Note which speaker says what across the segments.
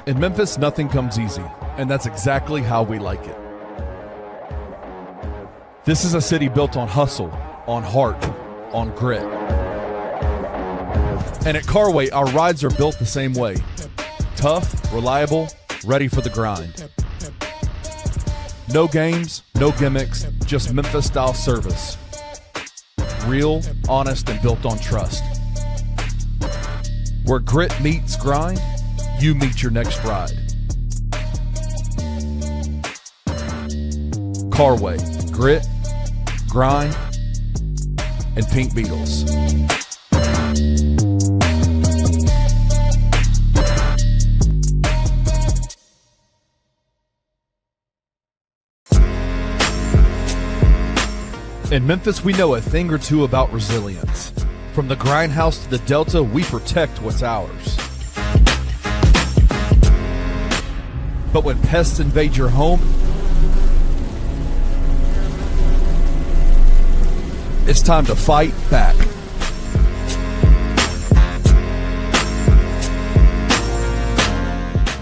Speaker 1: In Memphis, nothing comes easy, and that's exactly how we like it. This is a city built on hustle, on heart, on grit. And at Carway, our rides are built the same way. Tough, reliable, ready for the grind. No games, no gimmicks, just Memphis-style service. Real, honest, and built on trust. Where grit meets grind, you meet your next ride. Carway, grit, grind, and Pink Beetles. In Memphis, we know a thing or two about resilience. From the grindhouse to the Delta, we protect what's ours. But when pests invade your home, it's time to fight back.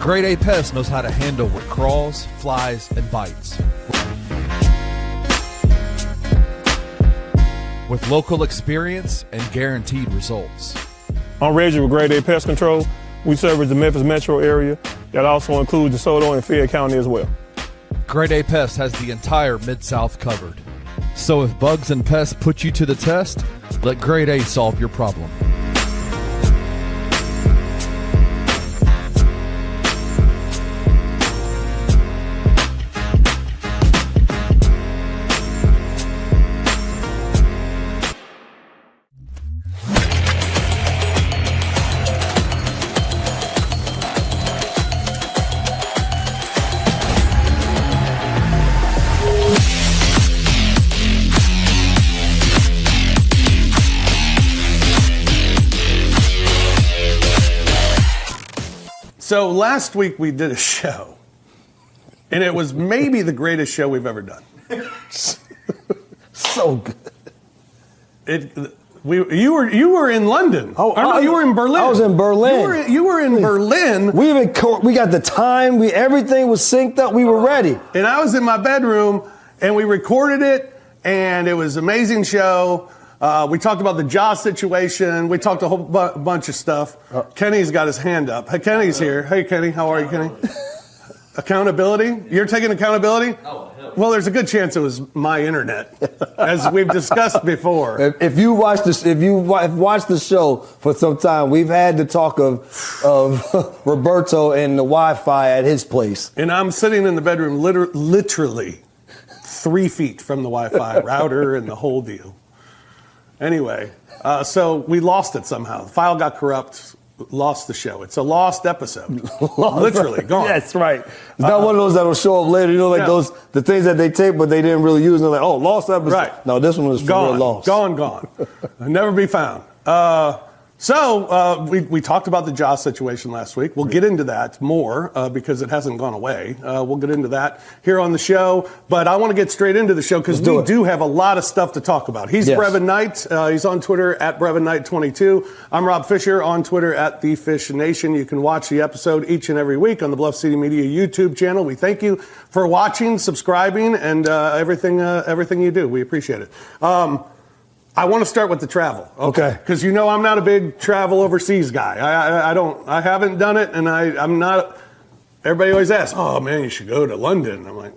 Speaker 1: Grade A Pest knows how to handle what crawls, flies, and bites. With local experience and guaranteed results.
Speaker 2: I'm Reggie with Grade A Pest Control. We service the Memphis metro area. That also includes DeSoto and Fayette County as well.
Speaker 1: Grade A Pest has the entire Mid-South covered. So if bugs and pests put you to the test, let Grade A solve your problem.
Speaker 3: So last week we did a show, and it was maybe the greatest show we've ever done.
Speaker 4: So good.
Speaker 3: You were in London. You were in Berlin.
Speaker 4: I was in Berlin.
Speaker 3: You were in Berlin.
Speaker 4: We got the time. Everything was synced up. We were ready.
Speaker 3: And I was in my bedroom, and we recorded it, and it was an amazing show. We talked about the Ja situation. We talked a whole bunch of stuff. Kenny's got his hand up. Hey, Kenny's here. Hey, Kenny. How are you, Kenny? Accountability? You're taking accountability? Oh, hell. Well, there's a good chance it was my internet, as we've discussed before.
Speaker 4: If you've watched the show for some time, we've had the talk of Roberto and the Wi-Fi at his place.
Speaker 3: And I'm sitting in the bedroom literally 3 feet from the Wi-Fi router and the whole deal. Anyway, so we lost it somehow. The file got corrupt, lost the show. It's a lost episode. Literally gone.
Speaker 4: That's right. It's not one of those that'll show up later. You know, like the things that they tape, but they didn't really use. And they're like, oh, lost episode.
Speaker 3: Right.
Speaker 4: No, this one was for real lost.
Speaker 3: Gone. Never be found. So we talked about the Ja situation last week. We'll get into that more because it hasn't gone away. We'll get into that here on the show. But I want to get straight into the show because we do have a lot of stuff to talk about. He's Brevin Knight. He's on Twitter at Brevin Knight 22. I'm Rob Fisher on Twitter at The Fish Nation. You can watch the episode each and every week on the Bluff City Media YouTube channel. We thank you for watching, subscribing, and everything you do. We appreciate it. I want to start with the travel.
Speaker 4: Okay.
Speaker 3: Because you know I'm not a big travel overseas guy. I haven't done it, and I'm not. Everybody always asks, oh man, you should go to London. I'm like,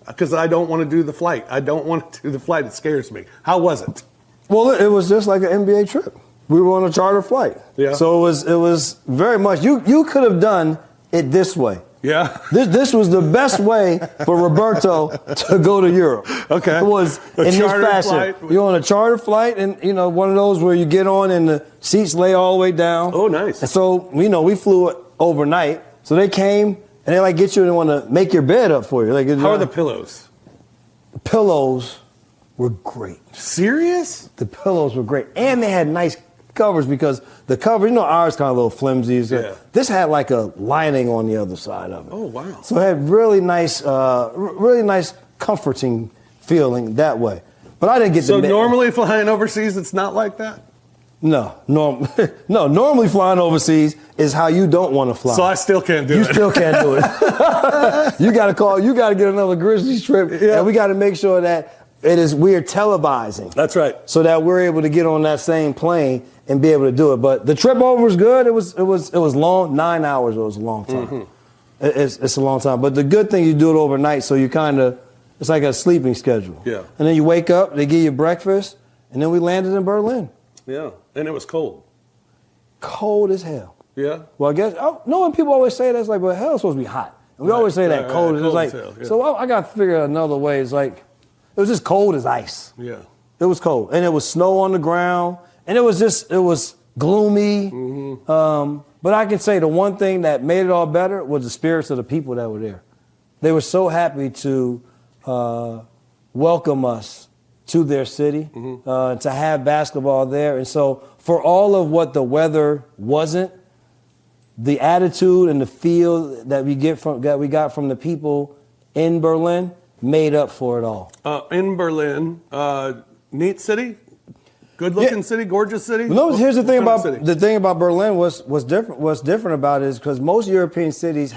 Speaker 3: because I don't want to do the flight. I don't want to do the flight. It scares me. How was it?
Speaker 4: Well, it was just like an NBA trip. We were on a charter flight.
Speaker 3: Yeah.
Speaker 4: So it was very much, you could have done it this way.
Speaker 3: Yeah.
Speaker 4: This was the best way for Roberto to go to Europe.
Speaker 3: Okay.
Speaker 4: It was in this fashion. Flight. You're on a charter flight, and one of those where you get on and the seats lay all the way down.
Speaker 3: Oh, nice.
Speaker 4: And so we flew it overnight. So they came and they get you and want to make your bed up for you. Like,
Speaker 3: how are the pillows?
Speaker 4: The pillows were great.
Speaker 3: Serious?
Speaker 4: The pillows were great, and they had nice covers because the cover, ours kind of a little flimsy.
Speaker 3: Yeah.
Speaker 4: This had like a lining on the other side of it.
Speaker 3: Oh, wow.
Speaker 4: So it had really nice comforting feeling that way. But I didn't get
Speaker 3: So normally flying overseas, it's not like that?
Speaker 4: No, no. Normally flying overseas is how you don't want to fly.
Speaker 3: So I still can't do it.
Speaker 4: You still can't do it. You got to call. You got to get another Grizzlies trip, and we got to make sure that we're televising.
Speaker 3: That's right.
Speaker 4: So that we're able to get on that same plane and be able to do it. But the trip over was good. It was long. 9 hours. It was a long time.
Speaker 3: Mm-hmm.
Speaker 4: It's a long time. But the good thing, you do it overnight, so you it's like a sleeping schedule.
Speaker 3: Yeah.
Speaker 4: And then you wake up, they give you breakfast, and then we landed in Berlin.
Speaker 3: Yeah, and it was cold.
Speaker 4: Cold as hell.
Speaker 3: Yeah.
Speaker 4: Well, I guess, and people always say that's like, well, hell's supposed to be hot. And we always say that cold. It's like,
Speaker 3: hell, yeah.
Speaker 4: So I got to figure out another way. It's like, it was just cold as ice.
Speaker 3: Yeah.
Speaker 4: It was cold. And it was snow on the ground. And it was gloomy.
Speaker 3: Mm-hmm.
Speaker 4: But I can say the one thing that made it all better was the spirits of the people that were there. They were so happy to welcome us to their city, to have basketball there. And so for all of what the weather wasn't, the attitude and the feel that we got from the people in Berlin made up for it all.
Speaker 3: In Berlin, neat city, good-looking city, gorgeous city.
Speaker 4: No, here's the thing about
Speaker 3: city?
Speaker 4: the thing about Berlin was different. What's different about it is because most European cities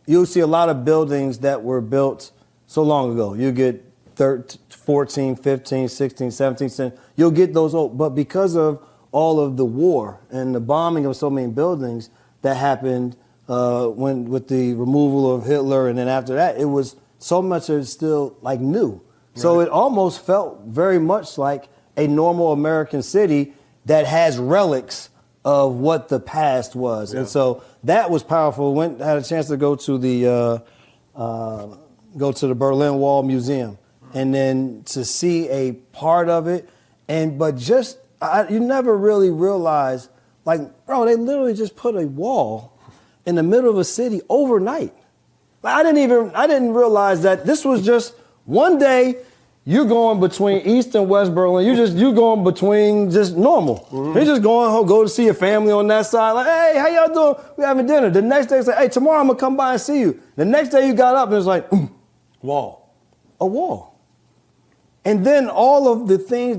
Speaker 4: you'll see a lot of buildings that were built so long ago. You get 14, 15, 16, 17 cents. You'll get those old, but because of all of the war and the bombing of so many buildings that happened with the removal of Hitler, and then after that, it was so much of it still like new. Right. So it almost felt very much like a normal American city that has relics of what the past was. Yeah. And so that was powerful. Had a chance to go to the Berlin Wall Museum. And then to see a part of it, but you never really realize, like, bro, they literally just put a wall in the middle of a city overnight. I didn't realize that this was just one day. You're going between East and West Berlin. You're going between just normal. Mm-hmm. You're just go to see your family on that side. Like, hey, how y'all doing? We having dinner. The next day it's like, hey, tomorrow I'm gonna come by and see you. The next day you got up and it's like,
Speaker 3: wall,
Speaker 4: a wall. And then all of the things,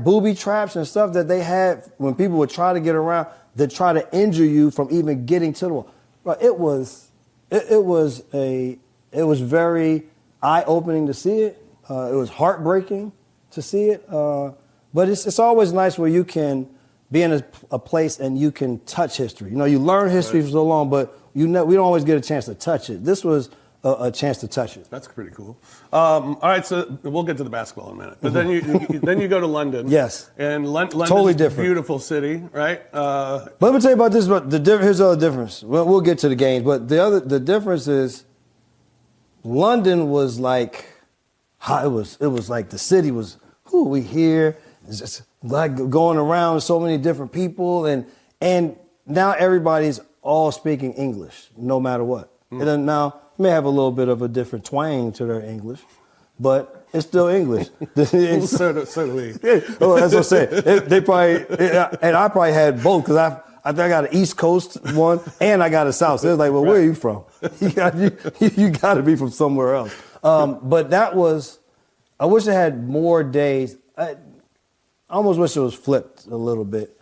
Speaker 4: booby traps and stuff that they had when people would try to get around, that try to injure you from even getting to the wall. But it was very eye-opening to see it. It was heartbreaking to see it. But it's always nice where you can be in a place and you can touch history. You know, you learn history for so long, but we don't always get a chance to touch it. This was a chance to touch it.
Speaker 3: That's pretty cool. All right, so we'll get to the basketball in a minute. But then you go to London.
Speaker 4: Yes.
Speaker 3: And London's
Speaker 4: totally different.
Speaker 3: A beautiful city, right?
Speaker 4: But let me tell you about this. But here's the other difference. We'll get to the games. But the difference is London was like, it was like the city was, we here. It's just like going around so many different people. And now everybody's all speaking English, no matter what. And then now, may have a little bit of a different twang to their English, but it's still English.
Speaker 3: So do we.
Speaker 4: Oh, that's what I'm saying. They probably, and I probably had both because I think I got an East Coast one and I got a South. So it's like, well, where are you from? You got to be from somewhere else. But that was, I wish I had more days. I almost wish it was flipped a little bit,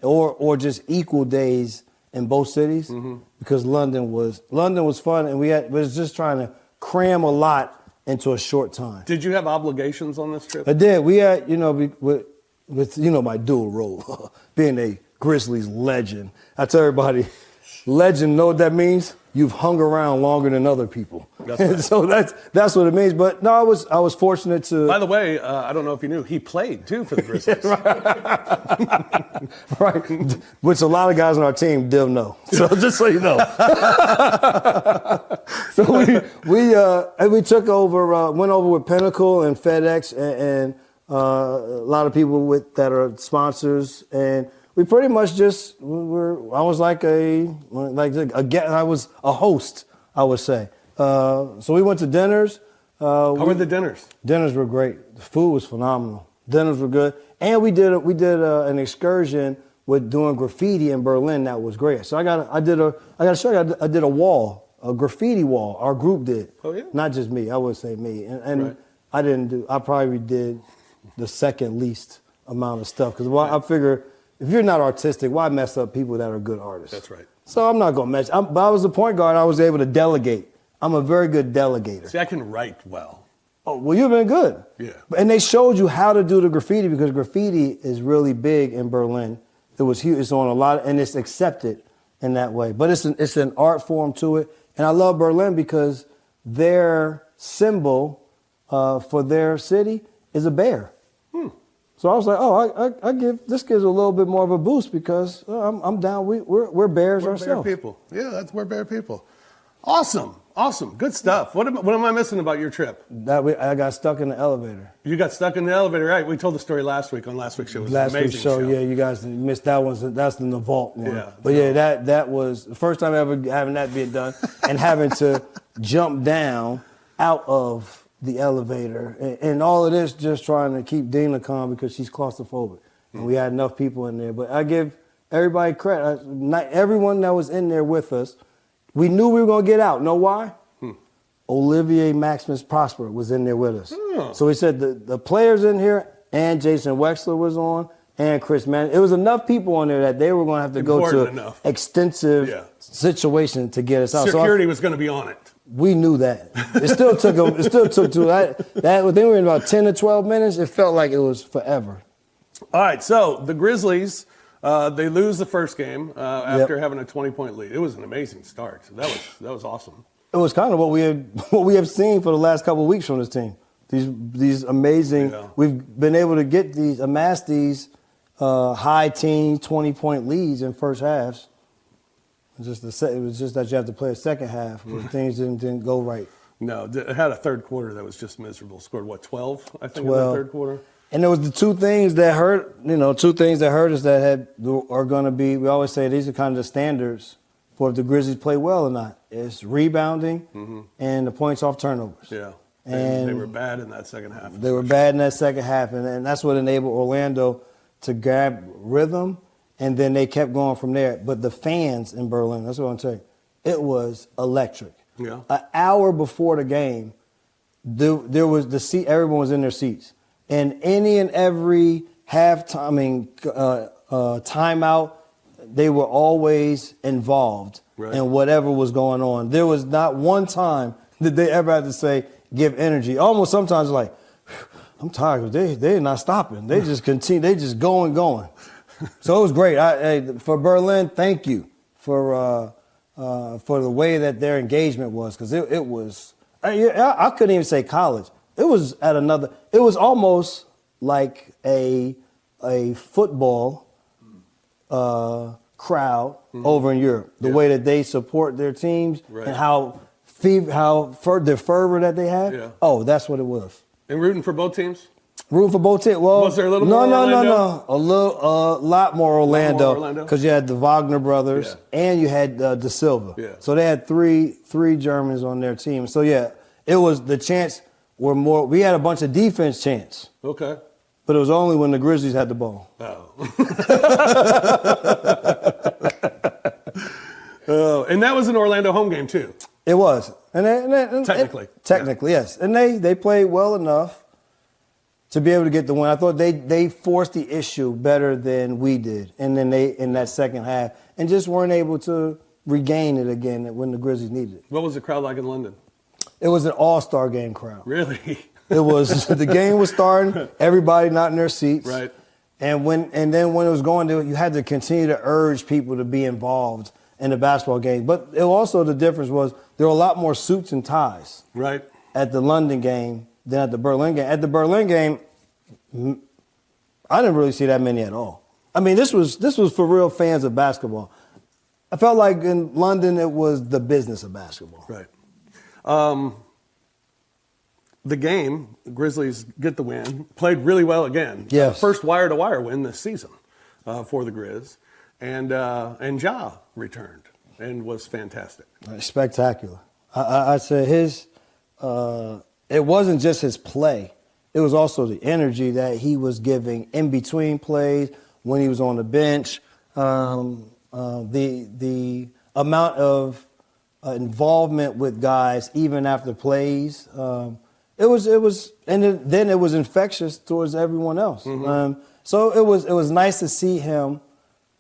Speaker 4: or just equal days in both cities, because London was fun, and we was just trying to cram a lot into a short time.
Speaker 3: Did you have obligations on this trip?
Speaker 4: I did. We had, with my dual role, being a Grizzlies legend. I tell everybody, legend, know what that means? You've hung around longer than other people. That's right. So that's what it means. But no, I was fortunate to.
Speaker 3: By the way, I don't know if you knew, he played too for the Grizzlies.
Speaker 4: Right. Which a lot of guys on our team didn't know. So just so you know. So we took over, went over with Pinnacle and FedEx and a lot of people that are sponsors, and we pretty much just I was I was a host, I would say. So we went to dinners.
Speaker 3: How were the dinners?
Speaker 4: Dinners were great. The food was phenomenal. Dinners were good, and we did an excursion with doing graffiti in Berlin. That was great. So I did a wall, a graffiti wall. Our group did.
Speaker 3: Oh yeah.
Speaker 4: Not just me. I would say me, and
Speaker 3: right.
Speaker 4: I didn't do. I probably did the second least amount of stuff. Because I figure if you're not artistic, why mess up people that are good artists?
Speaker 3: That's right.
Speaker 4: So I'm not going to mess. But I was a point guard. I was able to delegate. I'm a very good delegator.
Speaker 3: See, I can write well.
Speaker 4: Oh, well, you've been good.
Speaker 3: Yeah.
Speaker 4: And they showed you how to do the graffiti because graffiti is really big in Berlin. It was huge. It's on a lot, and it's accepted in that way. But it's an art form to it. And I love Berlin because their symbol for their city is a bear. So I was like, this gives a little bit more of a boost because I'm down. We're bears ourselves.
Speaker 3: Bear people. Yeah, we're bear people. Awesome. Good stuff. What am I missing about your trip?
Speaker 4: I got stuck in the elevator.
Speaker 3: You got stuck in the elevator, right? We told the story last week on last week's show. It was an amazing show.
Speaker 4: Yeah, you guys missed that one. That's in the vault one.
Speaker 3: Yeah.
Speaker 4: But yeah, that was the first time ever having that being done and having to jump down out of the elevator. And all of this just trying to keep Dina calm because she's claustrophobic. And we had enough people in there. But I give everybody credit. Everyone that was in there with us, we knew we were going to get out. Know why? Olivier Maximus Prosper was in there with us. So he said the players in here and Jason Wexler was on and Chris Mann. It was enough people on there that they were going to have to go to extensive situation to get us out.
Speaker 3: Security was going to be on it.
Speaker 4: We knew that. It still took them. It still took that. We were in about 10 to 12 minutes. It felt like it was forever.
Speaker 3: All right. So the Grizzlies, they lose the first game after having a 20-point lead. It was an amazing start. That was awesome. It
Speaker 4: was kind of what we have seen for the last couple of weeks from this team. These amazing. Yeah. We've been able to amass these high teen 20-point leads in first halves. It was just that you have to play a second half where things didn't go right.
Speaker 3: No, it had a third quarter that was just miserable. Scored 12, I think, 12. In the third quarter.
Speaker 4: And there was the two things that hurt us that are going to be. We always say these are kind of the standards for if the Grizzlies play well or not. It's rebounding and the points off turnovers.
Speaker 3: Yeah, and they were bad in that second half.
Speaker 4: They were bad in that second half, and that's what enabled Orlando to grab rhythm. And then they kept going from there. But the fans in Berlin, that's what I'm telling you, it was electric.
Speaker 3: Yeah.
Speaker 4: An hour before the game, there was the seat. Everyone was in their seats, and any and every timeout, they were always involved in whatever was going on. There was not one time that they ever had to say give energy. Almost sometimes like, I'm tired. They're not stopping. They just continue. They just going. So it was great. For Berlin, thank you for the way that their engagement was, because it was. I couldn't even say college. It was at another. It was almost like a football crowd over in Europe. The way that they support their teams and how the fervor that they have. Yeah. Oh, that's what it was.
Speaker 3: And rooting for both teams.
Speaker 4: Rooting for both teams. Well,
Speaker 3: was there a little more Orlando?
Speaker 4: A lot more Orlando, because you had the Wagner brothers and you had De Silva.
Speaker 3: Yeah.
Speaker 4: So they had three Germans on their team. So yeah, it was the chants were more. We had a bunch of defense chants.
Speaker 3: Okay.
Speaker 4: But it was only when the Grizzlies had the ball.
Speaker 3: Oh. And that was an Orlando home game too.
Speaker 4: It was, and
Speaker 3: technically,
Speaker 4: yes, and they played well enough to be able to get the win. I thought they forced the issue better than we did, and then they in that second half, and just weren't able to regain it again when the Grizzlies needed it.
Speaker 3: What was the crowd like in London?
Speaker 4: It was an all-star game crowd.
Speaker 3: Really?
Speaker 4: It was. The game was starting, everybody not in their seats,
Speaker 3: right?
Speaker 4: And then when it was going to, you had to continue to urge people to be involved in the basketball game. But the difference was there were a lot more suits and ties,
Speaker 3: right,
Speaker 4: at the London game than at the Berlin game. At the Berlin game, I didn't really see that many at all. I mean, this was for real fans of basketball. I felt like in London it was the business of basketball.
Speaker 3: Right. The game, Grizzlies get the win, played really well again.
Speaker 4: Yes.
Speaker 3: First wire-to-wire win this season for the Grizz. And Ja returned and was fantastic.
Speaker 4: Spectacular. I'd say it wasn't just his play. It was also the energy that he was giving in between plays, when he was on the bench, the amount of involvement with guys even after plays. It was, and then it was infectious towards everyone else. So it was nice to see him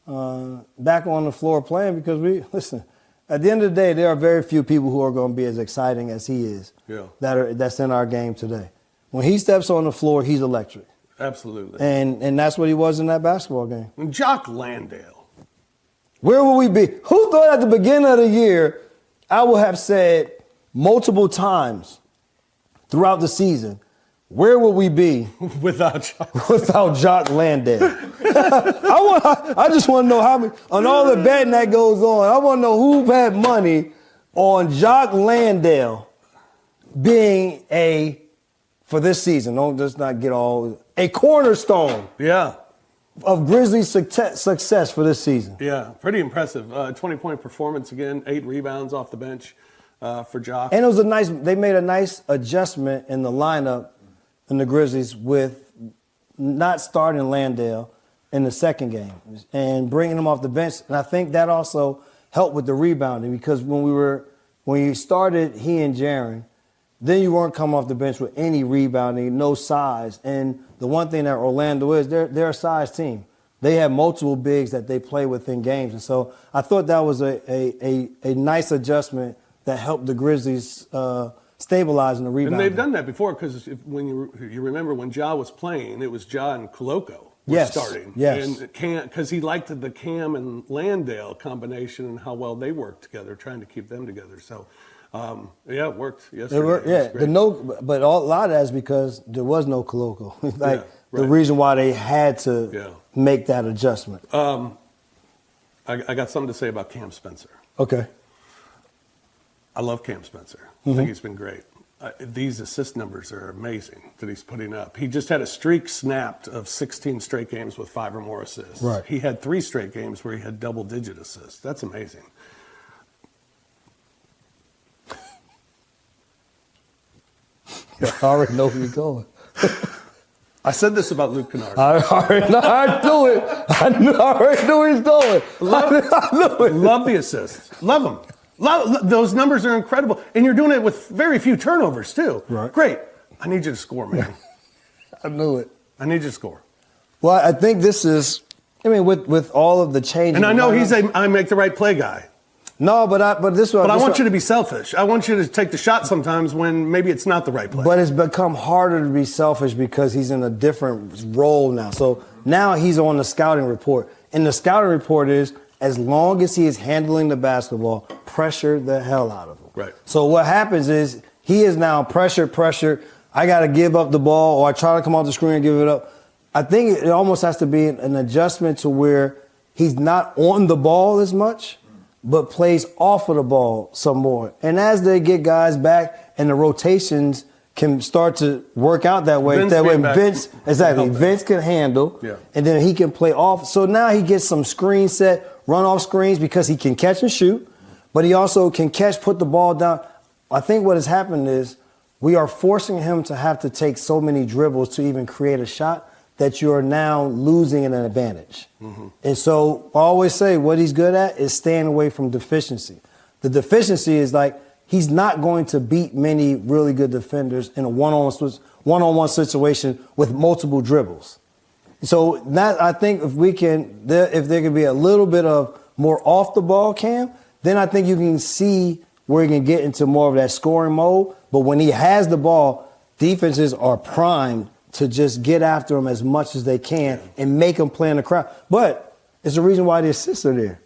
Speaker 4: back on the floor playing because listen, at the end of the day, there are very few people who are going to be as exciting as he is that's in our game today. When he steps on the floor, he's electric.
Speaker 3: Absolutely.
Speaker 4: And that's what he was in that basketball game.
Speaker 3: And Jock Landale.
Speaker 4: Where will we be? Who thought at the beginning of the year I would have said multiple times throughout the season, where will we be
Speaker 3: without
Speaker 4: Jock Landale? I just want to know how many, on all the betting that goes on, I want to know who had money on Jock Landale being for this season, don't just not get all, a cornerstone.
Speaker 3: Yeah.
Speaker 4: Of Grizzlies' success for this season.
Speaker 3: Yeah, pretty impressive. 20-point performance again, 8 rebounds off the bench for Jock.
Speaker 4: And it was they made a nice adjustment in the lineup in the Grizzlies with not starting Landale in the second game and bringing him off the bench. And I think that also helped with the rebounding because when you started he and Jaren, then you weren't coming off the bench with any rebounding, no size. And the one thing that Orlando is, they're a size team. They have multiple bigs that they play with in games. And so I thought that was a nice adjustment that helped the Grizzlies stabilize in the rebound.
Speaker 3: And they've done that before because when you remember when Ja was playing, it was Ja and Koloko were starting.
Speaker 4: Yes.
Speaker 3: And because he liked the Cam and Landale combination and how well they worked together, trying to keep them together. So, it worked yesterday.
Speaker 4: But a lot of that is because there was no Koloko. The reason why they had to make that adjustment.
Speaker 3: I got something to say about Cam Spencer.
Speaker 4: Okay.
Speaker 3: I love Cam Spencer. I think he's been great. These assist numbers are amazing that he's putting up. He just had a streak snapped of 16 straight games with 5 or more assists.
Speaker 4: Right.
Speaker 3: He had 3 straight games where he had double-digit assists. That's amazing.
Speaker 4: I already know where you're going.
Speaker 3: I said this about Luke Kennard.
Speaker 4: I knew it. I already knew where he's going.
Speaker 3: Love the assists. Love them. Those numbers are incredible. And you're doing it with very few turnovers, too.
Speaker 4: Right.
Speaker 3: Great. I need you to score, man.
Speaker 4: I knew it.
Speaker 3: I need you to score.
Speaker 4: Well, I think this is, with all of the changes.
Speaker 3: And I know he's I make the right play guy.
Speaker 4: No, but I
Speaker 3: want you to be selfish. I want you to take the shot sometimes when maybe it's not the right play.
Speaker 4: But it's become harder to be selfish because he's in a different role now. So now he's on the scouting report. And the scouting report is, as long as he is handling the basketball, pressure the hell out of him.
Speaker 3: Right.
Speaker 4: So what happens is he is now pressure. I got to give up the ball or I try to come off the screen and give it up. I think it almost has to be an adjustment to where he's not on the ball as much, but plays off of the ball some more. And as they get guys back and the rotations can start to work out that way, Vince can handle, and then he can play off. So now he gets some screen set, run off screens because he can catch and shoot, but he also can put the ball down. I think what has happened is we are forcing him to have to take so many dribbles to even create a shot that you are now losing an advantage. Mm-hmm. And so I always say what he's good at is staying away from deficiency. The deficiency is he's not going to beat many really good defenders in a one-on-one situation with multiple dribbles. So that, I think if there can be a little bit of more off the ball Cam, then I think you can see where he can get into more of that scoring mode. But when he has the ball, defenses are primed to just get after him as much as they can and make him play in the crowd. But it's the reason why the assists are there.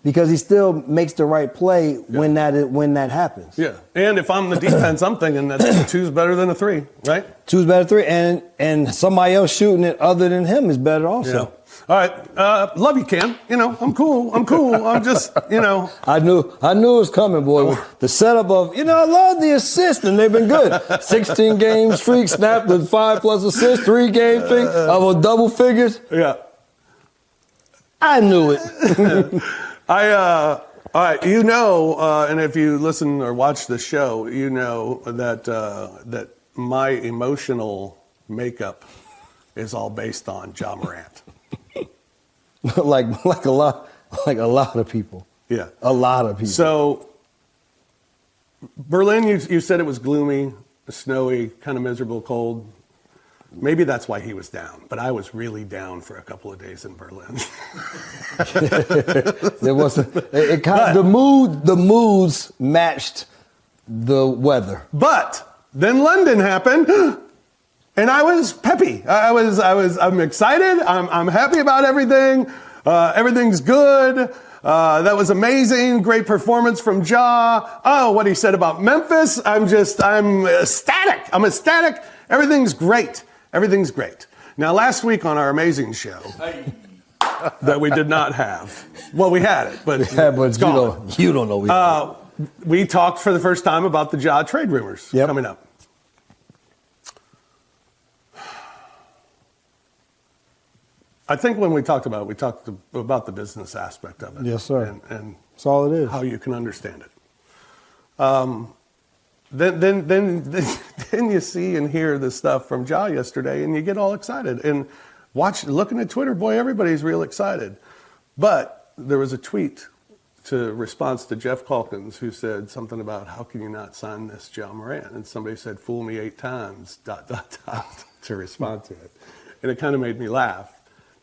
Speaker 4: Because he still makes the right play when that happens. Yeah,
Speaker 3: and if I'm the defense, I'm thinking that 2's better than a 3, right?
Speaker 4: 2's better than 3, and somebody else shooting it other than him is better also.
Speaker 3: Yeah. All right, love you, Cam. I'm cool. I'm just,
Speaker 4: I knew it was coming, boy. The setup of, I love the assists, and they've been good. 16-game streak, snapped with 5+ assists, 3-game streak of a double figures.
Speaker 3: Yeah.
Speaker 4: I knew it.
Speaker 3: all right, and if you listen or watch the show, you know that my emotional makeup is all based on Ja Morant.
Speaker 4: like a lot of people.
Speaker 3: Yeah.
Speaker 4: A lot of people.
Speaker 3: So Berlin, you said it was gloomy, snowy, kind of miserable, cold. Maybe that's why he was down, but I was really down for a couple of days in Berlin.
Speaker 4: There was the moods matched the weather.
Speaker 3: But then London happened, and I was peppy. I'm excited. I'm happy about everything. Everything's good. That was amazing. Great performance from Ja. Oh, what he said about Memphis. I'm ecstatic. I'm ecstatic. Everything's great. Everything's great. Now, last week on our amazing show that we did not have. Well, we had it, but it's gone.
Speaker 4: You don't know.
Speaker 3: We talked for the first time about the Ja trade rumors coming up. I think when we talked about it, we talked about the business aspect of it.
Speaker 4: Yes, sir.
Speaker 3: And
Speaker 4: that's all it is.
Speaker 3: How you can understand it. Then you see and hear this stuff from Ja yesterday, and you get all excited. And looking at Twitter, boy, everybody's real excited. But there was a tweet response to Jeff Calkins, who said something about, how can you not sign this Ja Morant? And somebody said, fool me 8 times, ... to respond to it. And it kind of made me laugh,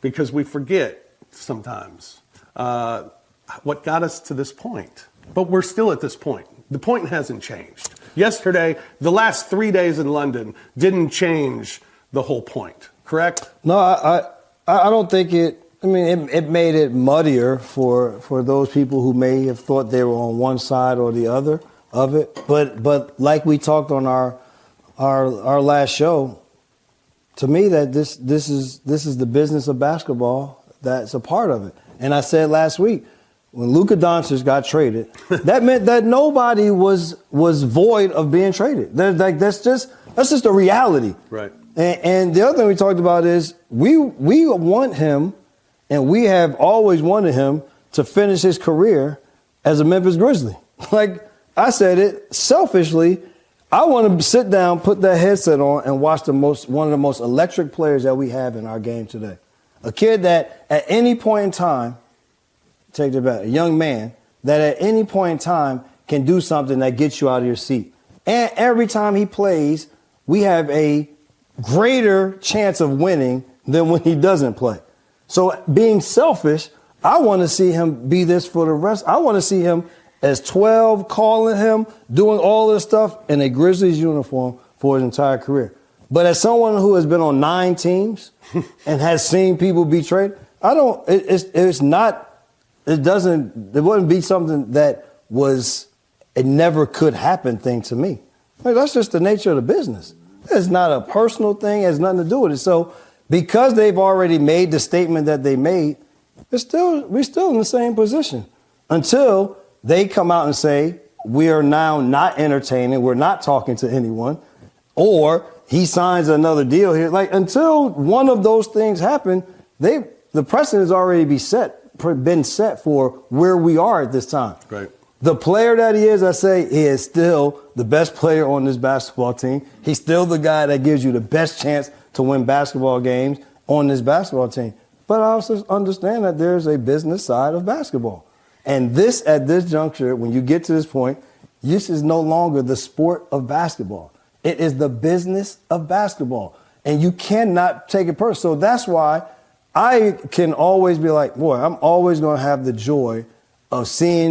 Speaker 3: because we forget sometimes what got us to this point. But we're still at this point. The point hasn't changed. Yesterday, the last 3 days in London didn't change the whole point, correct?
Speaker 4: No, I don't think it. I mean, it made it muddier for those people who may have thought they were on one side or the other of it. But like we talked on our last show, to me that this is the business of basketball that's a part of it. And I said last week, when Luka Doncic got traded, that meant that nobody was void of being traded. That's just a reality.
Speaker 3: Right.
Speaker 4: And the other thing we talked about is we want him. And we have always wanted him to finish his career as a Memphis Grizzly. Like I said it selfishly, I want to sit down, put that headset on, and watch one of the most electric players that we have in our game today. A kid that at any point in time, take it back, a young man that at any point in time can do something that gets you out of your seat. And every time he plays, we have a greater chance of winning than when he doesn't play. So being selfish, I want to see him be this for the rest. I want to see him as 12, calling him, doing all this stuff in a Grizzlies uniform for his entire career. But as someone who has been on 9 teams and has seen people be traded, it wouldn't be something that was a never could happen thing to me. Like, that's just the nature of the business. It's not a personal thing. It has nothing to do with it. So because they've already made the statement that they made, we're still in the same position until they come out and say, we are now not entertaining, we're not talking to anyone, or he signs another deal here. Like, until one of those things happen, the precedent has already been set for where we are at this time.
Speaker 3: Right.
Speaker 4: The player that he is, I say, he is still the best player on this basketball team. He's still the guy that gives you the best chance to win basketball games on this basketball team. But I also understand that there's a business side of basketball. And at this juncture, when you get to this point, this is no longer the sport of basketball. It is the business of basketball. And you cannot take it personal. So that's why I can always be like, boy, I'm always going to have the joy of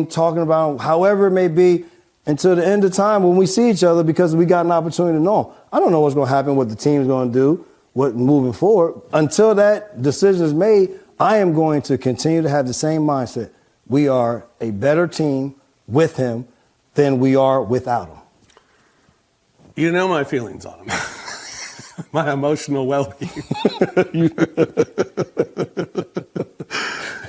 Speaker 4: talking about however it may be until the end of time when we see each other, because we got an opportunity to know. I don't know what's going to happen, what the team's going to do, what moving forward. Until that decision is made, I am going to continue to have the same mindset. We are a better team with him than we are without him.
Speaker 3: You know my feelings on him. My emotional well-being.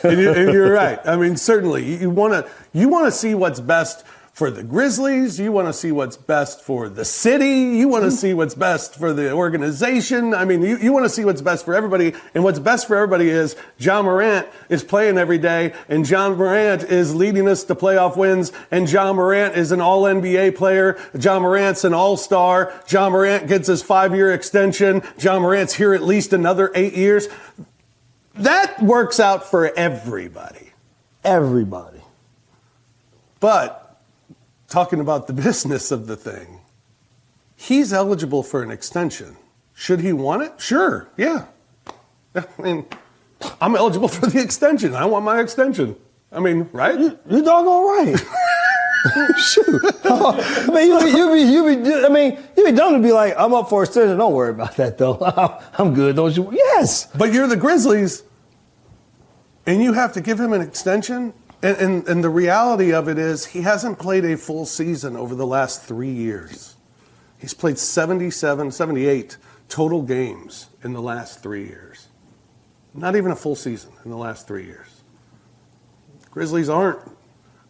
Speaker 3: and you're right. I mean, certainly, you want to see what's best for the Grizzlies. You want to see what's best for the city. You want to see what's best for the organization. I mean, you want to see what's best for everybody. And what's best for everybody is Ja Morant is playing every day, and Ja Morant is leading us to playoff wins, and Ja Morant is an all-NBA player. Ja Morant's an all-star. Ja Morant gets his 5-year extension. Ja Morant's here at least another 8 years. That works out for everybody.
Speaker 4: Everybody.
Speaker 3: But talking about the business of the thing, he's eligible for an extension Should he want it? Sure, yeah. I mean, I'm eligible for the extension. I want my extension. I mean, right?
Speaker 4: You doggone right. Shoot. I mean, you'd be dumb to be like, I'm up for extension. Don't worry about that, though. I'm good, don't you? Yes.
Speaker 3: But you're the Grizzlies, and you have to give him an extension. And the reality of it is he hasn't played a full season over the last 3 years. He's played 78 total games in the last 3 years. Not even a full season in the last 3 years. Grizzlies aren't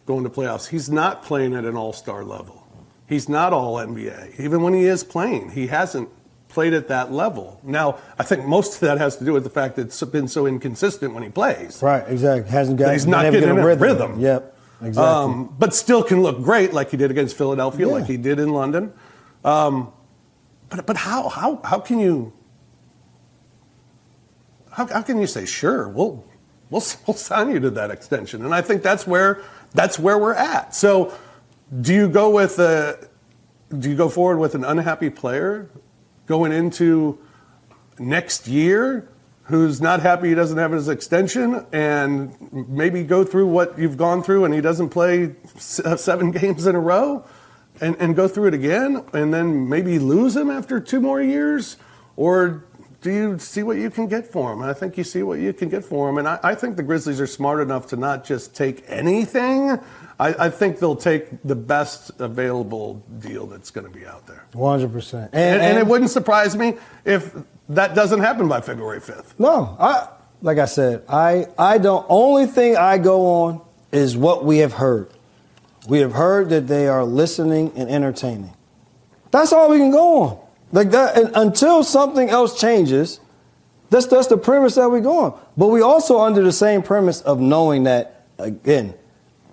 Speaker 3: going to playoffs. He's not playing at an all-star level. He's not all NBA. Even when he is playing, he hasn't played at that level. Now, I think most of that has to do with the fact that it's been so inconsistent when he plays.
Speaker 4: Right, exactty.
Speaker 3: He's not getting in a rhythm.
Speaker 4: Yep, exactly.
Speaker 3: But still can look great like he did against Philadelphia, like he did in London. But how can you say, sure, we'll sign you to that extension? And I think that's where we're at. So do you go forward with an unhappy player going into next year who's not happy he doesn't have his extension, and maybe go through what you've gone through and he doesn't play 7 games in a row and go through it again and then maybe lose him after 2 more years? Or do you see what you can get for him? And I think you see what you can get for him. And I think the Grizzlies are smart enough to not just take anything. I think they'll take the best available deal that's going to be out there.
Speaker 4: 100%.
Speaker 3: And it wouldn't surprise me if that doesn't happen by February 5th.
Speaker 4: No, like I said, I don't. Only thing I go on is what we have heard. We have heard that they are listening and entertaining. That's all we can go on. Like that, and until something else changes, that's the premise that we go on. But we also under the same premise of knowing that, again,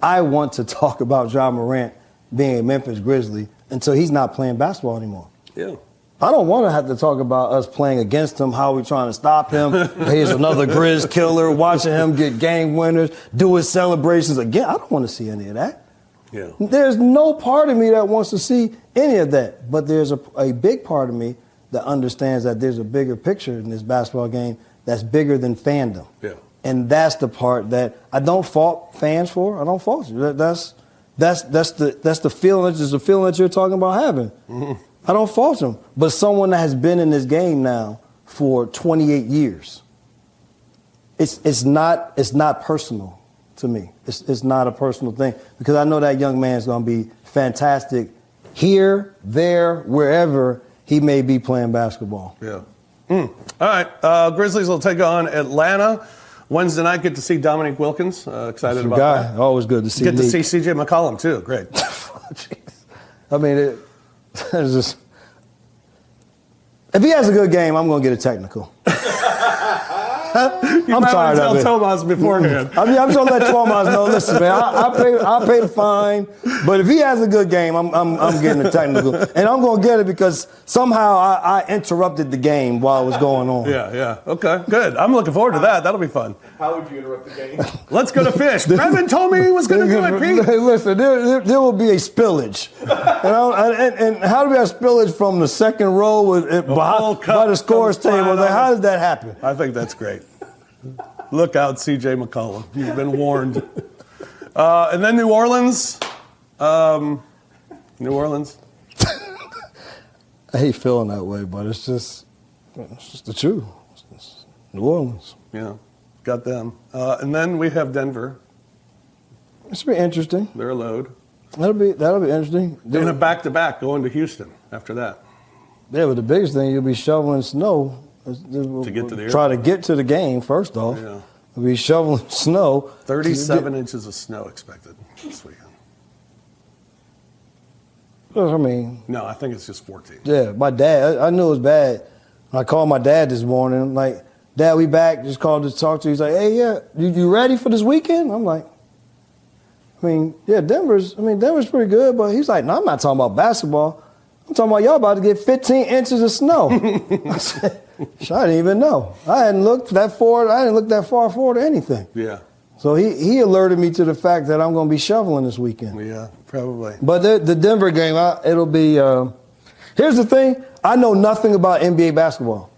Speaker 4: I want to talk about Ja Morant being a Memphis Grizzly until he's not playing basketball anymore.
Speaker 3: Yeah.
Speaker 4: I don't want to have to talk about us playing against him, how we trying to stop him. Here's another Grizz killer, watching him get game winners, do his celebrations again. I don't want to see any of that.
Speaker 3: Yeah.
Speaker 4: There's no part of me that wants to see any of that. But there's a big part of me that understands that there's a bigger picture in this basketball game that's bigger than fandom.
Speaker 3: Yeah.
Speaker 4: And that's the part that I don't fault fans for. I don't fault you. That's the feeling. It's the feeling that you're talking about having. Mm-hmm. I don't fault them. But someone that has been in this game now for 28 years, it's not personal to me. It's not a personal thing, because I know that young man's going to be fantastic here, there, wherever he may be playing basketball.
Speaker 3: Yeah. All right. Grizzlies will take on Atlanta Wednesday night. Get to see Dominique Wilkins. Excited about that.
Speaker 4: Always good to see.
Speaker 3: Get to see C.J. McCollum too. Great.
Speaker 4: I mean, it's just, if he has a good game, I'm going to get a technical. I'm tired of it.
Speaker 3: Tomas beforehand.
Speaker 4: I mean, I'm just gonna let Tomas know. Listen, man, I pay the fine, but if he has a good game, I'm getting a technical, and I'm gonna get it because somehow I interrupted the game while it was going on.
Speaker 3: Yeah. Okay, good. I'm looking forward to that. That'll be fun.
Speaker 5: How would you interrupt the game?
Speaker 3: Let's go to fish. Brevin told me he was going to do it, Pete.
Speaker 4: Hey, listen, there will be a spillage. And how do we have spillage from the second row by the scores table? Like, how did that happen?
Speaker 3: I think that's great. Look out, C.J. McCollum. You've been warned. And then New Orleans. New Orleans.
Speaker 4: I hate feeling that way, but it's just the truth. It's New Orleans.
Speaker 3: Yeah, got them. And then we have Denver.
Speaker 4: This will be interesting.
Speaker 3: They're a load.
Speaker 4: That'll be interesting.
Speaker 3: Doing a back-to-back going to Houston after that.
Speaker 4: Yeah, but the biggest thing, you'll be shoveling snow.
Speaker 3: To get to the
Speaker 4: Try to get to the game, first off.
Speaker 3: Yeah.
Speaker 4: We'll be shoveling snow.
Speaker 3: 37 inches of snow expected this weekend.
Speaker 4: I mean.
Speaker 3: No, I think it's just 14.
Speaker 4: Yeah, my dad, I knew it was bad. I called my dad this morning. I'm like, Dad, we back. Just called to talk to you. He's like, hey, yeah, you ready for this weekend? I'm like, Denver's pretty good. But he's like, no, I'm not talking about basketball. I'm talking about y'all about to get 15 inches of snow. I said, I didn't even know. I hadn't looked that forward. I didn't look that far forward to anything.
Speaker 3: Yeah.
Speaker 4: So he alerted me to the fact that I'm going to be shoveling this weekend.
Speaker 3: Yeah, probably.
Speaker 4: But the Denver game, it'll be. Here's the thing. I know nothing about NBA basketball.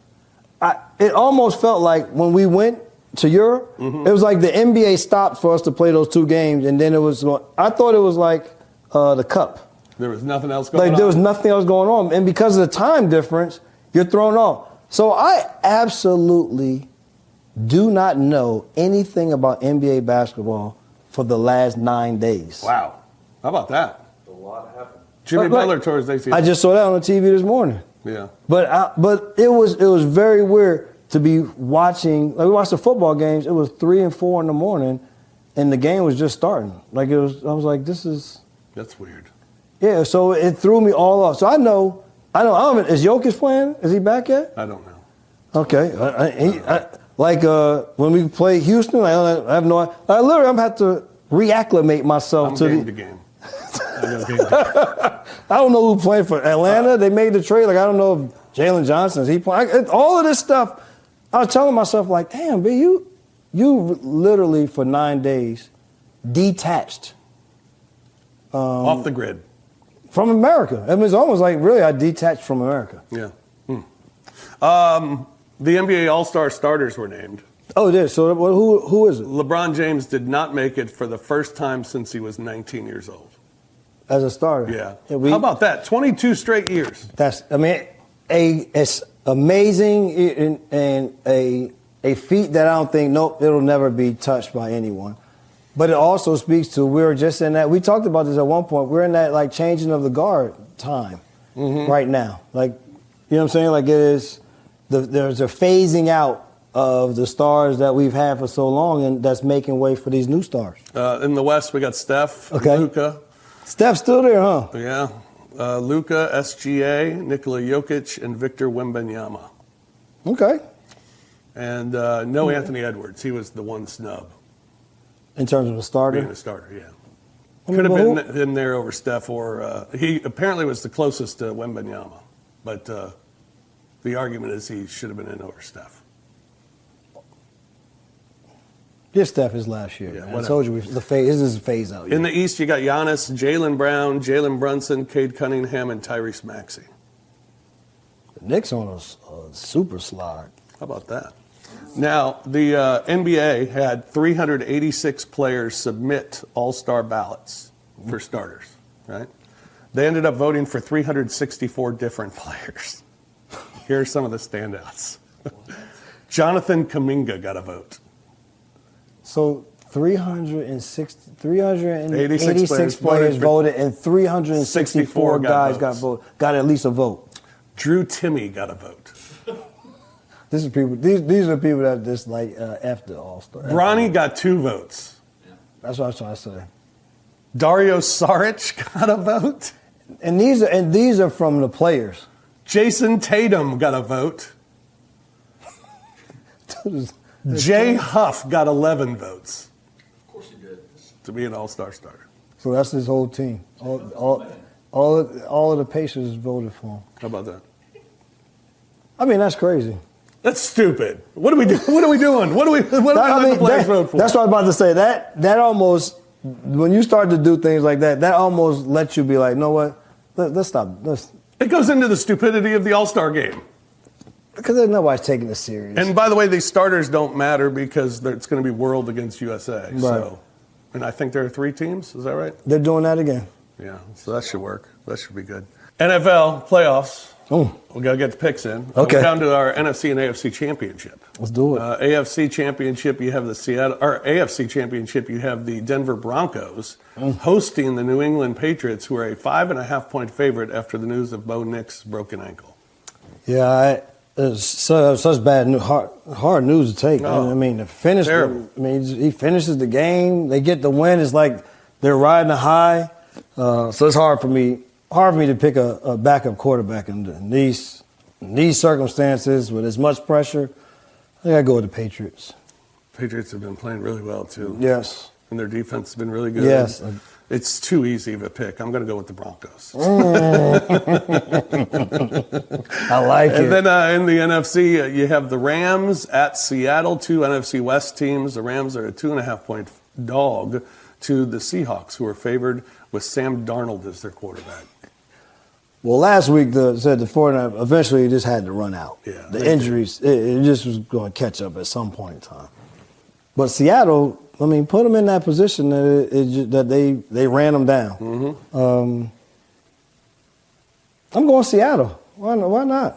Speaker 4: It almost felt like when we went to Europe, it was like the NBA stopped for us to play those 2 games, and then I thought it was like the Cup.
Speaker 3: There was nothing else going on.
Speaker 4: Like there was nothing else going on, and because of the time difference, you're thrown off. So I absolutely do not know anything about NBA basketball for the last 9 days.
Speaker 3: Wow. How about that? A lot happened. Jimmy Butler tore his ACL.
Speaker 4: I just saw that on the TV this morning.
Speaker 3: Yeah.
Speaker 4: But it was very weird to be watching. Like we watched the football games. It was 3 and 4 in the morning, and the game was just starting. Like I was like, this is.
Speaker 3: That's weird.
Speaker 4: Yeah. So it threw me all off. So I know. Is Jokic playing? Is he back yet?
Speaker 3: I don't know.
Speaker 4: Okay. When we play Houston, I have no idea. Literally, I'm have to reacclimate myself to
Speaker 3: game to game.
Speaker 4: I don't know who played for Atlanta. They made the trade. Like I don't know if Jalen Johnson is he playing. All of this stuff. I was telling myself like, damn, B, you literally for 9 days detached
Speaker 3: off the grid
Speaker 4: from America. I mean, it's almost like really I detached from America.
Speaker 3: Yeah. The NBA All-Star starters were named.
Speaker 4: Oh, it is. So who is it?
Speaker 3: LeBron James did not make it for the first time since he was 19 years old.
Speaker 4: As a starter.
Speaker 3: Yeah. How about that? 22 straight years.
Speaker 4: It's amazing and a feat that I don't think, it'll never be touched by anyone. But it also speaks to, we were just in that, we talked about this at one point, we're in that like changing of the guard time right now. Like, you know what I'm saying? Like there's a phasing out of the stars that we've had for so long, and that's making way for these new stars.
Speaker 3: In the West, we got Steph, Luka.
Speaker 4: Steph's still there, huh?
Speaker 3: Yeah. Luka, SGA, Nikola Jokic, and Victor Wembanyama.
Speaker 4: Okay.
Speaker 3: And no Anthony Edwards. He was the one snub.
Speaker 4: In terms of a starter?
Speaker 3: Being a starter, yeah. Could have been in there over Steph, or he apparently was the closest to Wembanyama. But the argument is he should have been in over Steph.
Speaker 4: Give Steph his last year.
Speaker 3: Yeah,
Speaker 4: I told you this is a phase out.
Speaker 3: In the East, you got Giannis, Jaylen Brown, Jalen Brunson, Cade Cunningham, and Tyrese Maxey.
Speaker 4: The Knicks on a super slide.
Speaker 3: How about that? Now, the NBA had 386 players submit all-star ballots for starters, right? They ended up voting for 364 different players. Here are some of the standouts. Jonathan Kuminga got a vote.
Speaker 4: So 386 players voted, and 364 guys got at least a vote.
Speaker 3: Drew Timme got a vote.
Speaker 4: These are the people that just like after All-Star.
Speaker 3: Bronny got 2 votes.
Speaker 4: That's what I was trying to say.
Speaker 3: Dario Saric got a vote.
Speaker 4: And these are from the players.
Speaker 3: Jason Tatum got a vote. Jay Huff got 11 votes.
Speaker 5: Of course he did.
Speaker 3: To be an all-star starter.
Speaker 4: So that's his whole team. All of the Pacers voted for him.
Speaker 3: How about that?
Speaker 4: I mean, that's crazy.
Speaker 3: That's stupid. What are we doing? What are the players vote for?
Speaker 4: That's what I was about to say. That almost, when you start to do things like that almost lets you be like, you know what? Let's stop.
Speaker 3: It goes into the stupidity of the All-Star game.
Speaker 4: Because nobody's taking it serious.
Speaker 3: And by the way, these starters don't matter because it's going to be world against USA.
Speaker 4: Right.
Speaker 3: So, and I think there are 3 teams. Is that right?
Speaker 4: They're doing that again.
Speaker 3: Yeah. So that should work. That should be good. NFL playoffs.
Speaker 4: Oh.
Speaker 3: We got to get the picks in.
Speaker 4: Okay.
Speaker 3: We're down to our NFC and AFC championship.
Speaker 4: Let's do it.
Speaker 3: AFC championship, you have AFC championship, you have the Denver Broncos hosting the New England Patriots, who are a 5.5-point favorite after the news of Bo Nix's broken ankle.
Speaker 4: Yeah, it's such bad news, hard news to take.
Speaker 3: Oh,
Speaker 4: I mean,
Speaker 3: terrible.
Speaker 4: He finishes the game. They get the win. It's like they're riding a high. So it's hard for me to pick a backup quarterback in these circumstances with as much pressure. I gotta go with the Patriots.
Speaker 3: Patriots have been playing really well too.
Speaker 4: Yes.
Speaker 3: And their defense has been really good.
Speaker 4: Yes.
Speaker 3: It's too easy of a pick. I'm going to go with the Broncos.
Speaker 4: I like it.
Speaker 3: And then in the NFC, you have the Rams at Seattle, 2 NFC West teams. The Rams are a 2.5-point dog to the Seahawks, who are favored with Sam Darnold as their quarterback.
Speaker 4: Well, last week said the 49ers eventually just had to run out.
Speaker 3: Yeah,
Speaker 4: the injuries, it just was going to catch up at some point in time. But Seattle, I mean, put them in that position that they ran them down.
Speaker 3: Mm-hmm.
Speaker 4: I'm going Seattle. Why not?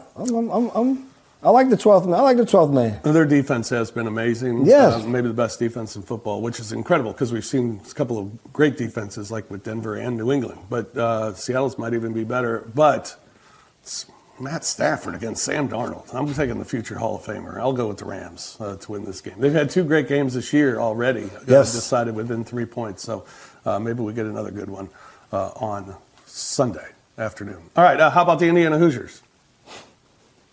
Speaker 4: I like the 12th man. I like the 12th man.
Speaker 3: Their defense has been amazing.
Speaker 4: Yes.
Speaker 3: Maybe the best defense in football, which is incredible because we've seen a couple of great defenses like with Denver and New England. But Seattle's might even be better. But it's Matt Stafford against Sam Darnold. I'm taking the future Hall of Famer. I'll go with the Rams to win this game. They've had 2 great games this year already.
Speaker 4: Yes.
Speaker 3: Decided within 3 points. So maybe we get another good one on Sunday afternoon. All right, how about the Indiana Hoosiers?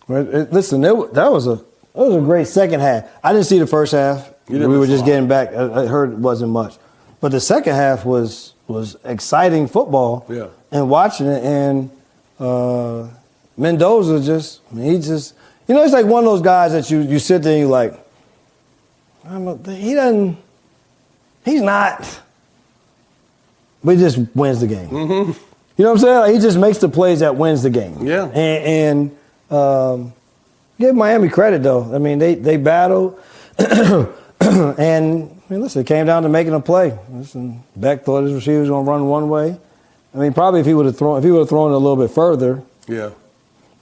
Speaker 4: Listen, that was a great second half. I didn't see the first half. We were just getting back. I heard it wasn't much, but the second half was exciting football.
Speaker 3: Yeah.
Speaker 4: And watching it, and Mendoza he's like one of those guys that you sit there and you're like, he's not, but he just wins the game.
Speaker 3: Mm-hmm.
Speaker 4: You know what I'm saying? Like, he just makes the plays that wins the game.
Speaker 3: Yeah.
Speaker 4: And give Miami credit, though. I mean, they battled. And, I mean, listen, it came down to making a play. Listen, Beck thought his receiver was going to run one way. I mean, probably if he would have thrown it a little bit further,
Speaker 3: Yeah.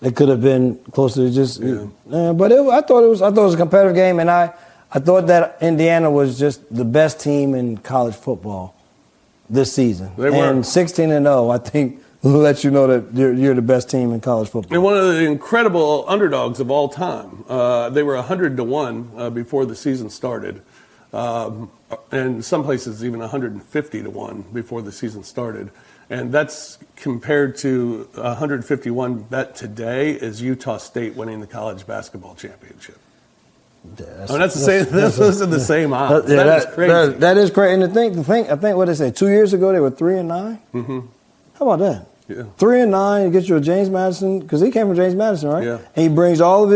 Speaker 4: it could have been closer to just.
Speaker 3: Yeah.
Speaker 4: But I thought it was a competitive game, and I thought that Indiana was just the best team in college football this season.
Speaker 3: They were.
Speaker 4: And 16-0, I think, will let you know that you're the best team in college football.
Speaker 3: And one of the incredible underdogs of all time. They were 100-1 before the season started. And some places even 150-1 before the season started. And that's compared to 151 bet today is Utah State winning the college basketball championship.
Speaker 4: Yeah,
Speaker 3: that's the same. Those are the same odds. That is crazy.
Speaker 4: That is crazy. And I think what they say, 2 years ago they were 3-9.
Speaker 3: Mm-hmm.
Speaker 4: How about that?
Speaker 3: Yeah.
Speaker 4: 3-9, you get you a James Madison, because he came from James Madison, right?
Speaker 3: Yeah.
Speaker 4: And he brings all of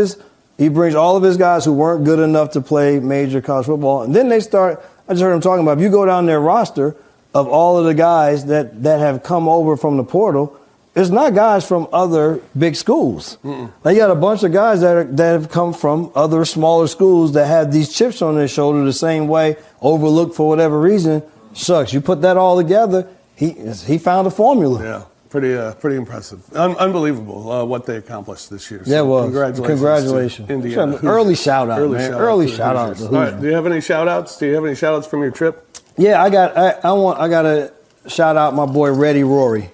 Speaker 4: his guys who weren't good enough to play major college football. And then I just heard him talking about, if you go down their roster of all of the guys that have come over from the portal, it's not guys from other big schools. Mm-mm. Like, you got a bunch of guys that have come from other smaller schools that have these chips on their shoulder the same way, overlooked for whatever reason. Shucks, you put that all together, he found a formula.
Speaker 3: Yeah. Pretty impressive. Unbelievable what they accomplished this year. So
Speaker 4: yeah, well,
Speaker 3: congratulations. Indiana.
Speaker 4: Early shout out, man. Early shout out to Hoosiers.
Speaker 3: All right. Do you have any shout outs? Do you have any shout outs from your trip?
Speaker 4: Yeah, I got to shout out my boy Reddy Rory.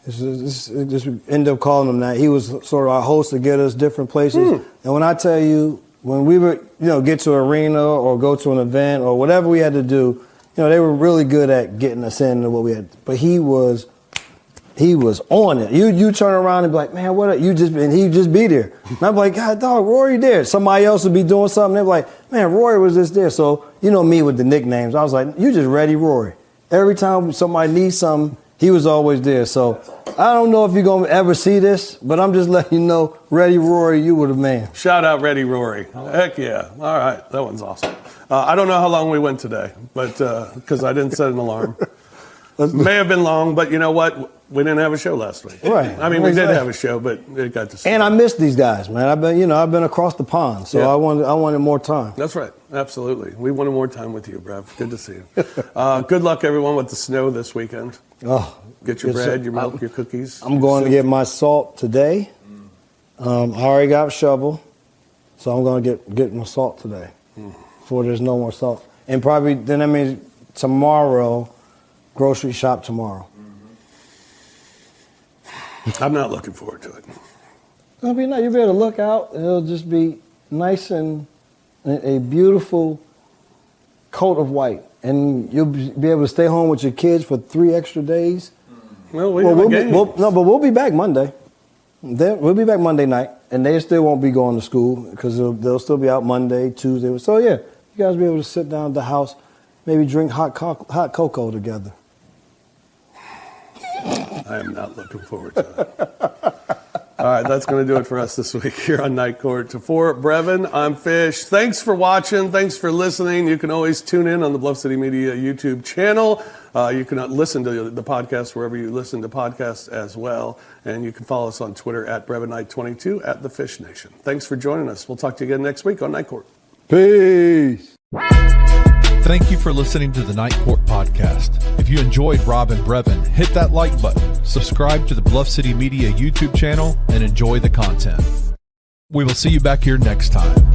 Speaker 4: Just end up calling him that. He was sort of our host to get us different places. And when I tell you, when we would get to an arena or go to an event or whatever we had to do, they were really good at getting us into what we had. But he was on it. You turn around and be like, man, what? He'd just be there. And I'm like, God, dog, Rory there. Somebody else would be doing something. They'd be like, man, Rory was just there. So me with the nicknames. I was like, you just Reddy Rory. Every time somebody needs something, he was always there. So I don't know if you're going to ever see this, but I'm just letting you know, Reddy Rory, you were the man.
Speaker 3: Shout out Reddy Rory. Heck yeah. All right. That one's awesome. I don't know how long we went today, but because I didn't set an alarm. May have been long, but you know what? We didn't have a show last week.
Speaker 4: Right.
Speaker 3: I mean, we did have a show, but it got to.
Speaker 4: And I missed these guys, man. I've been across the pond, so yeah. I wanted more time.
Speaker 3: That's right. Absolutely. We wanted more time with you, Brev. Good to see you. Good luck, everyone, with the snow this weekend.
Speaker 4: Oh,
Speaker 3: get your bread, your milk, your cookies.
Speaker 4: I'm going to get my salt today. I already got a shovel, so I'm going to get my salt today. Before there's no more salt, and probably then that means tomorrow. Grocery shop tomorrow.
Speaker 3: I'm not looking forward to it.
Speaker 4: It'll be nice. You'll be able to look out. It'll just be nice and a beautiful coat of white. And you'll be able to stay home with your kids for 3 extra days.
Speaker 3: Well, we'll
Speaker 4: be back Monday. We'll be back Monday night. And they still won't be going to school because they'll still be out Monday, Tuesday. So, yeah, you guys will be able to sit down at the house, maybe drink hot cocoa together.
Speaker 3: I am not looking forward to it. All right, that's going to do it for us this week here on Night Court. For Brevin, I'm Fish. Thanks for watching. Thanks for listening. You can always tune in on the Bluff City Media YouTube channel. You can listen to the podcast wherever you listen to podcasts as well. And you can follow us on Twitter at BrevinKnight22 at The Fish Nation. Thanks for joining us. We'll talk to you again next week on Night Court.
Speaker 4: Peace.
Speaker 1: Thank you for listening to the Night Court podcast. If you enjoyed Rob and Brevin, hit that like button, subscribe to the Bluff City Media YouTube channel, and enjoy the content. We will see you back here next time.